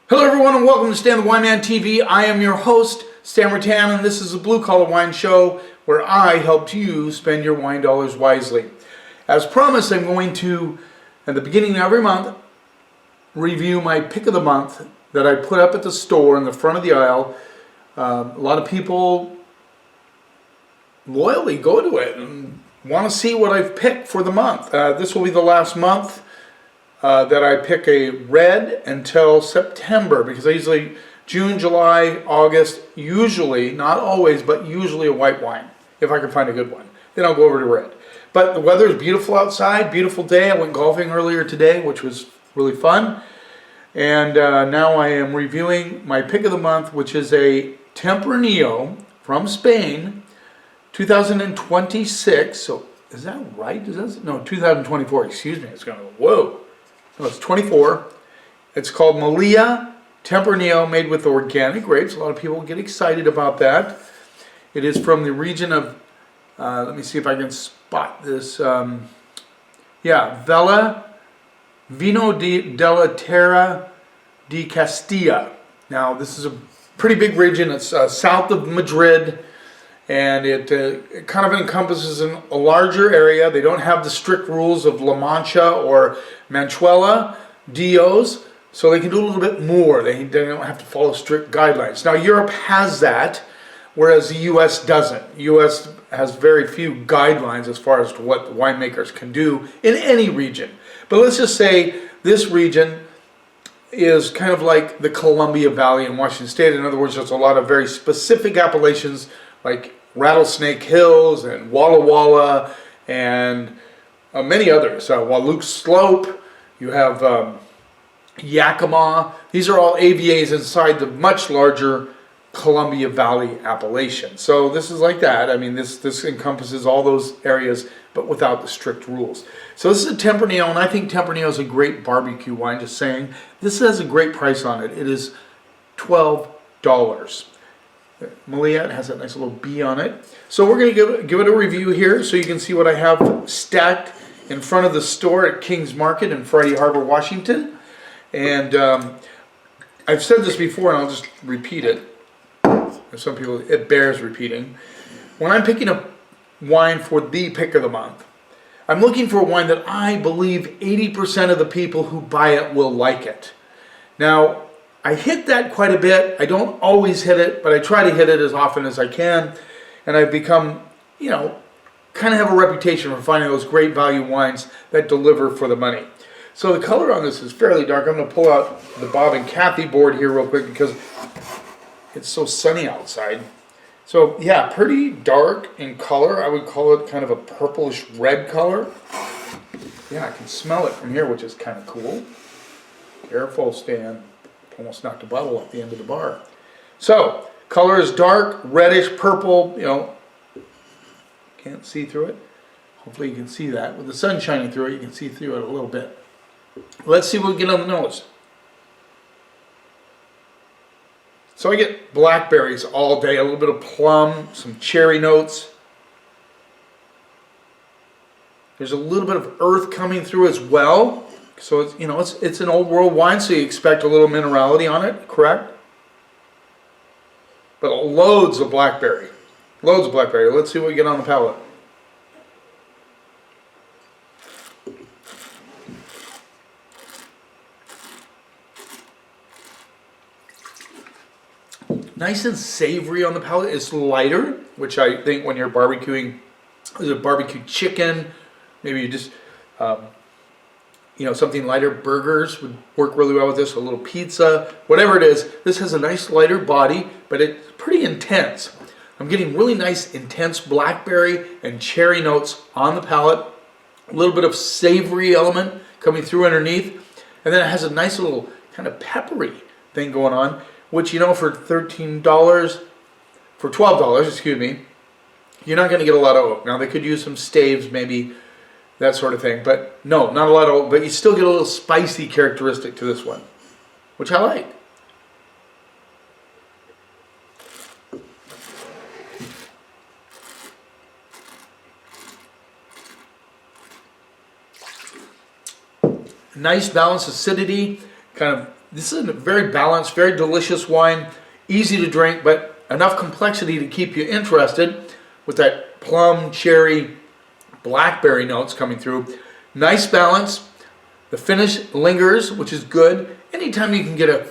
Hello everyone and welcome to Stan the Wine Man TV. I am your host, Stan Rattan, and this is a Blue Collar Wine Show where I help you spend your wine dollars wisely. As promised, I'm going to, at the beginning of every month, review my pick of the month that I put up at the store in the front of the aisle. A lot of people loyally go to it and want to see what I've picked for the month. This will be the last month that I pick a red until September, because I usually June, July, August, usually, not always, but usually a white wine, if I can find a good one. Then I'll go over to red. But the weather is beautiful outside, beautiful day. I went golfing earlier today, which was really fun. And now I am reviewing my pick of the month, which is a Tempranillo from Spain, 2026. So is that right? No, 2024, excuse me. It's going to go, whoa. No, it's 24. It's called Malia Tempranillo, made with organic grapes. A lot of people get excited about that. It is from the region of, let me see if I can spot this. Vino della Terra di Castilla. Now, this is a pretty big region. It's south of Madrid, and it kind of encompasses a larger area. They don't have the strict rules of La Mancha or Manchuela DOs, so they can do a little bit more. They don't have to follow strict guidelines. Now, Europe has that, whereas the U.S. doesn't. The U.S. has very few guidelines as far as to what winemakers can do in any region. But let's just say this region is kind of like the Columbia Valley in Washington State. In other words, there's a lot of very specific appellations like Rattlesnake Hills and Walla Walla and many others. Wahluke Slope, you have Yakima. These are all AVAs inside the much larger Columbia Valley appellation. So this is like that. I mean, this encompasses all those areas, but without the strict rules. So this is a Tempranillo, and I think Tempranillo is a great barbecue wine, just saying. This has a great price on it. It is $12. Malia, it has that nice little B on it. So we're going to give it a review here so you can see what I have stacked in front of the store at King's Market in Friday Harbor, Washington. And I've said this before, and I'll just repeat it. Some people, it bears repeating. When I'm picking a wine for the pick of the month, I'm looking for a wine that I believe 80% of the people who buy it will like it. Now, I hit that quite a bit. I don't always hit it, but I try to hit it as often as I can. And I've become, kind of have a reputation for finding those great value wines that deliver for the money. So the color on this is fairly dark. I'm going to pull out the Bob and Kathy board here real quick because it's so sunny outside. So yeah, pretty dark in color. I would call it kind of a purplish red color. Yeah, I can smell it from here, which is kind of cool. Careful, Stan. Almost knocked a bottle off the end of the bar. So, color is dark, reddish, purple, can't see through it. Hopefully you can see that. With the sun shining through it, you can see through it a little bit. Let's see what we get on the nose. So I get blackberries all day, a little bit of plum, some cherry notes. There's a little bit of earth coming through as well. So it's, it's an old world wine, so you expect a little minerality on it, correct? But loads of blackberry. Loads of blackberry. Let's see what we get on the palate. Nice and savory on the palate. It's lighter, which I think when you're barbecuing, there's a barbecue chicken, maybe you just something lighter. Burgers would work really well with this, a little pizza, whatever it is. This has a nice lighter body, but it's pretty intense. I'm getting really nice intense blackberry and cherry notes on the palate, a little bit of savory element coming through underneath, and then it has a nice little kind of peppery thing going on, which for $12, excuse me, you're not going to get a lot of oak. Now they could use some staves maybe, that sort of thing. But no, not a lot of oak, but you still get a little spicy characteristic to this one, which I like. Nice balanced acidity, kind of This is a very balanced, very delicious wine, easy to drink, but enough complexity to keep you interested with that plum, cherry, blackberry notes coming through. Nice balance. The finish lingers, which is good. Anytime you can get a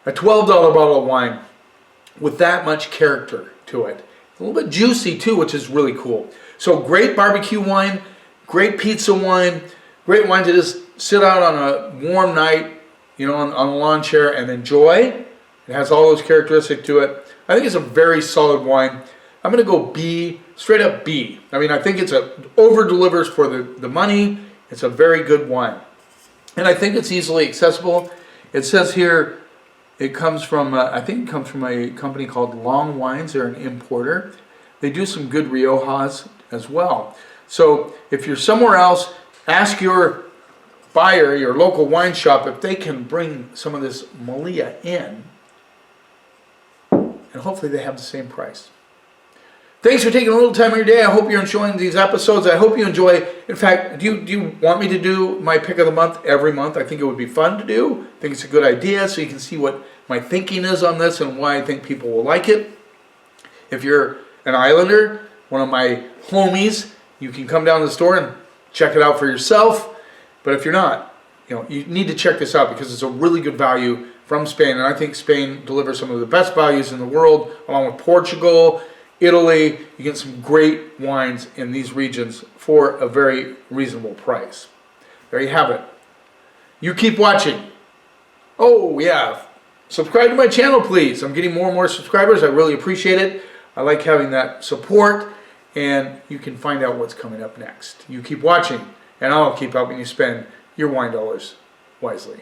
a $12 bottle of wine with that much character to it. A little bit juicy too, which is really cool. So great barbecue wine, great pizza wine, great wine to just sit out on a warm night, you know, on a lawn chair and enjoy. It has all those characteristics to it. I think it's a very solid wine. I'm going to go B, straight up B. I mean, I think it's over delivers for the money. It's a very good wine. And I think it's easily accessible. It says here it comes from, I think it comes from a company called Long Wines. They're an importer. They do some good Riojas as well. So if you're somewhere else, ask your buyer, your local wine shop, if they can bring some of this Malia in. And hopefully they have the same price. Thanks for taking a little time of your day. I hope you're enjoying these episodes. I hope you enjoy. In fact, do you want me to do my pick of the month every month? I think it would be fun to do. I think it's a good idea so you can see what my thinking is on this and why I think people will like it. If you're an islander, one of my homies, you can come down to the store and check it out for yourself. But if you're not, you know, you need to check this out because it's a really good value from Spain. And I think Spain delivers some of the best values in the world, along with Portugal, Italy. You get some great wines in these regions for a very reasonable price. There you have it. You keep watching. Oh yeah, subscribe to my channel please. I'm getting more and more subscribers. I really appreciate it. I like having that support, and you can find out what's coming up next. You keep watching, and I'll keep helping you spend your wine dollars wisely.